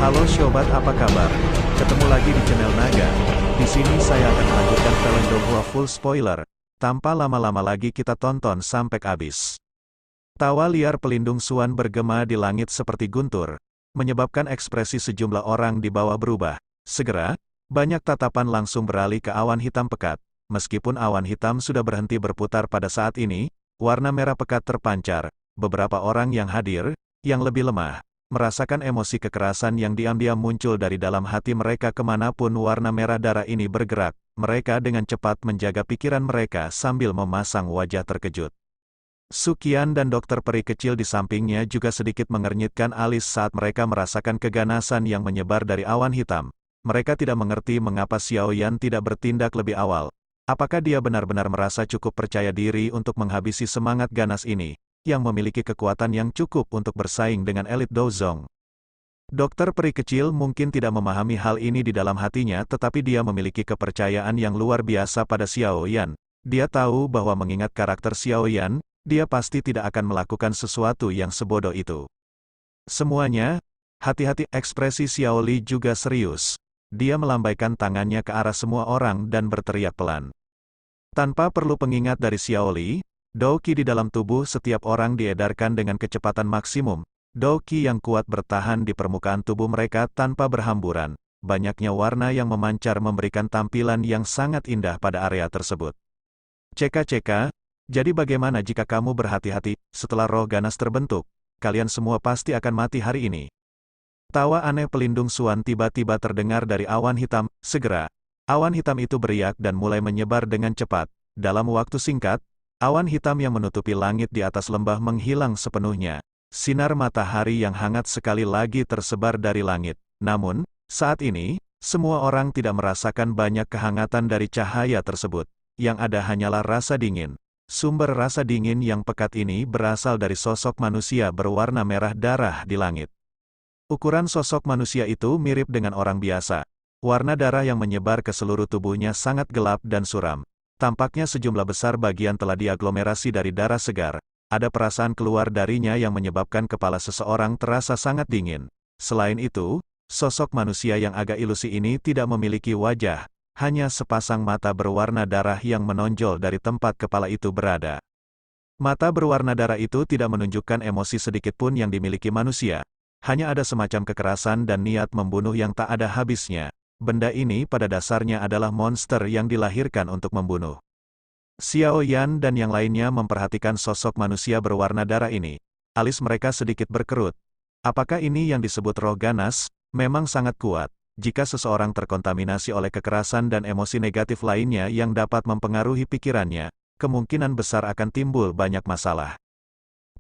Halo sobat, apa kabar? Ketemu lagi di channel Naga. Di sini saya akan melanjutkan film Donghua full spoiler. Tanpa lama-lama lagi kita tonton sampai habis. Tawa liar pelindung Suan bergema di langit seperti guntur, menyebabkan ekspresi sejumlah orang di bawah berubah. Segera, banyak tatapan langsung beralih ke awan hitam pekat. Meskipun awan hitam sudah berhenti berputar pada saat ini, warna merah pekat terpancar. Beberapa orang yang hadir, yang lebih lemah, merasakan emosi kekerasan yang diam-diam muncul dari dalam hati mereka kemanapun warna merah darah ini bergerak. Mereka dengan cepat menjaga pikiran mereka sambil memasang wajah terkejut. Sukian dan dokter peri kecil di sampingnya juga sedikit mengernyitkan alis saat mereka merasakan keganasan yang menyebar dari awan hitam. Mereka tidak mengerti mengapa Xiao Yan tidak bertindak lebih awal. Apakah dia benar-benar merasa cukup percaya diri untuk menghabisi semangat ganas ini, yang memiliki kekuatan yang cukup untuk bersaing dengan elit Dozong? Dokter peri kecil mungkin tidak memahami hal ini di dalam hatinya, tetapi dia memiliki kepercayaan yang luar biasa pada Xiao Yan. Dia tahu bahwa mengingat karakter Xiao Yan, dia pasti tidak akan melakukan sesuatu yang sebodoh itu. Semuanya, hati-hati. Ekspresi Xiao Li juga serius. Dia melambaikan tangannya ke arah semua orang dan berteriak pelan. Tanpa perlu pengingat dari Xiao Li, Dou Qi di dalam tubuh setiap orang diedarkan dengan kecepatan maksimum. Dou Qi yang kuat bertahan di permukaan tubuh mereka tanpa berhamburan. Banyaknya warna yang memancar memberikan tampilan yang sangat indah pada area tersebut. Ceka-ceka, jadi bagaimana jika kamu berhati-hati? Setelah roh ganas terbentuk, kalian semua pasti akan mati hari ini. Tawa aneh pelindung Suan tiba-tiba terdengar dari awan hitam. Segera, awan hitam itu beriak dan mulai menyebar dengan cepat. Dalam waktu singkat, awan hitam yang menutupi langit di atas lembah menghilang sepenuhnya. Sinar matahari yang hangat sekali lagi tersebar dari langit. Namun, saat ini, semua orang tidak merasakan banyak kehangatan dari cahaya tersebut. Yang ada hanyalah rasa dingin. Sumber rasa dingin yang pekat ini berasal dari sosok manusia berwarna merah darah di langit. Ukuran sosok manusia itu mirip dengan orang biasa. Warna darah yang menyebar ke seluruh tubuhnya sangat gelap dan suram. Tampaknya sejumlah besar bagian telah diaglomerasi dari darah segar. Ada perasaan keluar darinya yang menyebabkan kepala seseorang terasa sangat dingin. Selain itu, sosok manusia yang agak ilusi ini tidak memiliki wajah, hanya sepasang mata berwarna darah yang menonjol dari tempat kepala itu berada. Mata berwarna darah itu tidak menunjukkan emosi sedikitpun yang dimiliki manusia. Hanya ada semacam kekerasan dan niat membunuh yang tak ada habisnya. Benda ini pada dasarnya adalah monster yang dilahirkan untuk membunuh. Xiao Yan dan yang lainnya memperhatikan sosok manusia berwarna darah ini. Alis mereka sedikit berkerut. Apakah ini yang disebut roh ganas? Memang sangat kuat. Jika seseorang terkontaminasi oleh kekerasan dan emosi negatif lainnya yang dapat mempengaruhi pikirannya, kemungkinan besar akan timbul banyak masalah.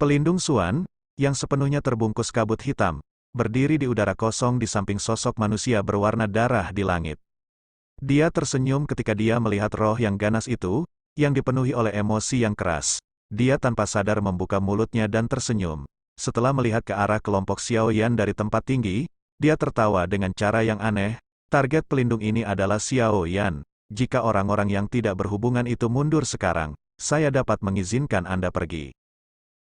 Pelindung Suan, yang sepenuhnya terbungkus kabut hitam, berdiri di udara kosong di samping sosok manusia berwarna darah di langit. Dia tersenyum ketika dia melihat roh yang ganas itu, yang dipenuhi oleh emosi yang keras. Dia tanpa sadar membuka mulutnya dan tersenyum. Setelah melihat ke arah kelompok Xiao Yan dari tempat tinggi, dia tertawa dengan cara yang aneh. Target pelindung ini adalah Xiao Yan. Jika orang-orang yang tidak berhubungan itu mundur sekarang, saya dapat mengizinkan Anda pergi.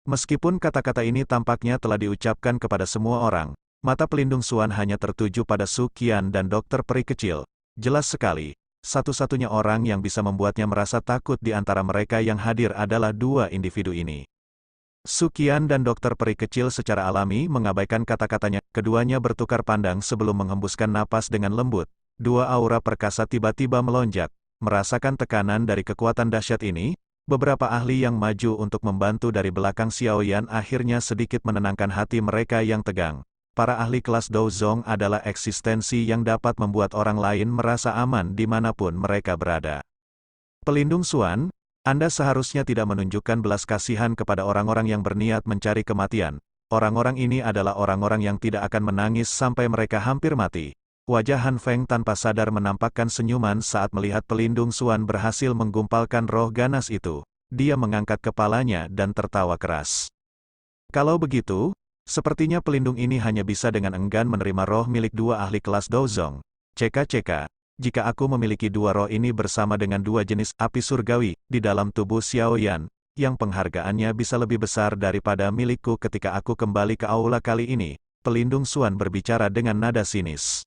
Meskipun kata-kata ini tampaknya telah diucapkan kepada semua orang, mata pelindung Suan hanya tertuju pada Sukian dan dokter peri kecil. Jelas sekali, satu-satunya orang yang bisa membuatnya merasa takut di antara mereka yang hadir adalah dua individu ini. Sukian dan dokter peri kecil secara alami mengabaikan kata-katanya. Keduanya bertukar pandang sebelum menghembuskan napas dengan lembut. Dua aura perkasa tiba-tiba melonjak. Merasakan tekanan dari kekuatan dahsyat ini, beberapa ahli yang maju untuk membantu dari belakang Xiao Yan akhirnya sedikit menenangkan hati mereka yang tegang. Para ahli kelas Dozong adalah eksistensi yang dapat membuat orang lain merasa aman dimanapun mereka berada. Pelindung Suan, Anda seharusnya tidak menunjukkan belas kasihan kepada orang-orang yang berniat mencari kematian. Orang-orang ini adalah orang-orang yang tidak akan menangis sampai mereka hampir mati. Wajah Han Feng tanpa sadar menampakkan senyuman saat melihat pelindung Suan berhasil menggumpalkan roh ganas itu. Dia mengangkat kepalanya dan tertawa keras. Kalau begitu, sepertinya pelindung ini hanya bisa dengan enggan menerima roh milik dua ahli kelas Dozong. Ceka-ceka, jika aku memiliki dua roh ini bersama dengan dua jenis api surgawi di dalam tubuh Xiao Yan, yang penghargaannya bisa lebih besar daripada milikku ketika aku kembali ke aula kali ini, pelindung Xuan berbicara dengan nada sinis.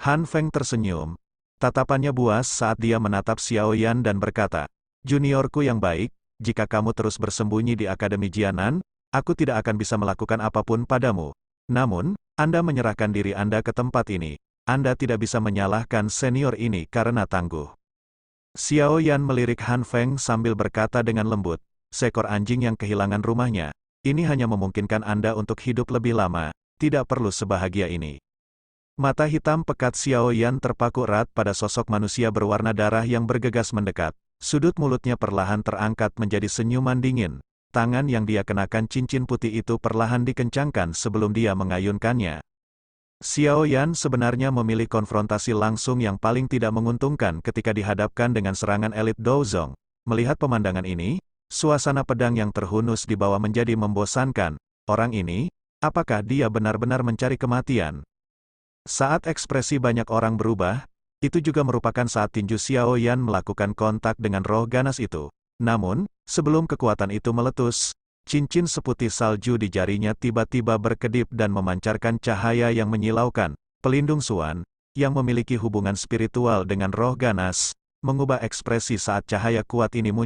Han Feng tersenyum. Tatapannya buas saat dia menatap Xiao Yan dan berkata, "Juniorku yang baik, jika kamu terus bersembunyi di Akademi Jianan, aku tidak akan bisa melakukan apapun padamu. Namun, Anda menyerahkan diri Anda ke tempat ini. Anda tidak bisa menyalahkan senior ini karena tangguh." Xiao Yan melirik Han Feng sambil berkata dengan lembut, "Seekor anjing yang kehilangan rumahnya. Ini hanya memungkinkan Anda untuk hidup lebih lama, tidak perlu sebahagia ini." Mata hitam pekat Xiao Yan terpaku erat pada sosok manusia berwarna darah yang bergegas mendekat. Sudut mulutnya perlahan terangkat menjadi senyuman dingin. Tangan yang dia kenakan cincin putih itu perlahan dikencangkan sebelum dia mengayunkannya. Xiao Yan sebenarnya memilih konfrontasi langsung yang paling tidak menguntungkan ketika dihadapkan dengan serangan elit Douzong. Melihat pemandangan ini, suasana pedang yang terhunus di bawah menjadi membosankan. Orang ini, apakah dia benar-benar mencari kematian? Saat ekspresi banyak orang berubah, itu juga merupakan saat tinju Xiao Yan melakukan kontak dengan roh ganas itu. Namun, sebelum kekuatan itu meletus, cincin seputih salju di jarinya tiba-tiba berkedip dan memancarkan cahaya yang menyilaukan. Pelindung Xuan, yang memiliki hubungan spiritual dengan roh ganas, mengubah ekspresi saat cahaya kuat ini muncul.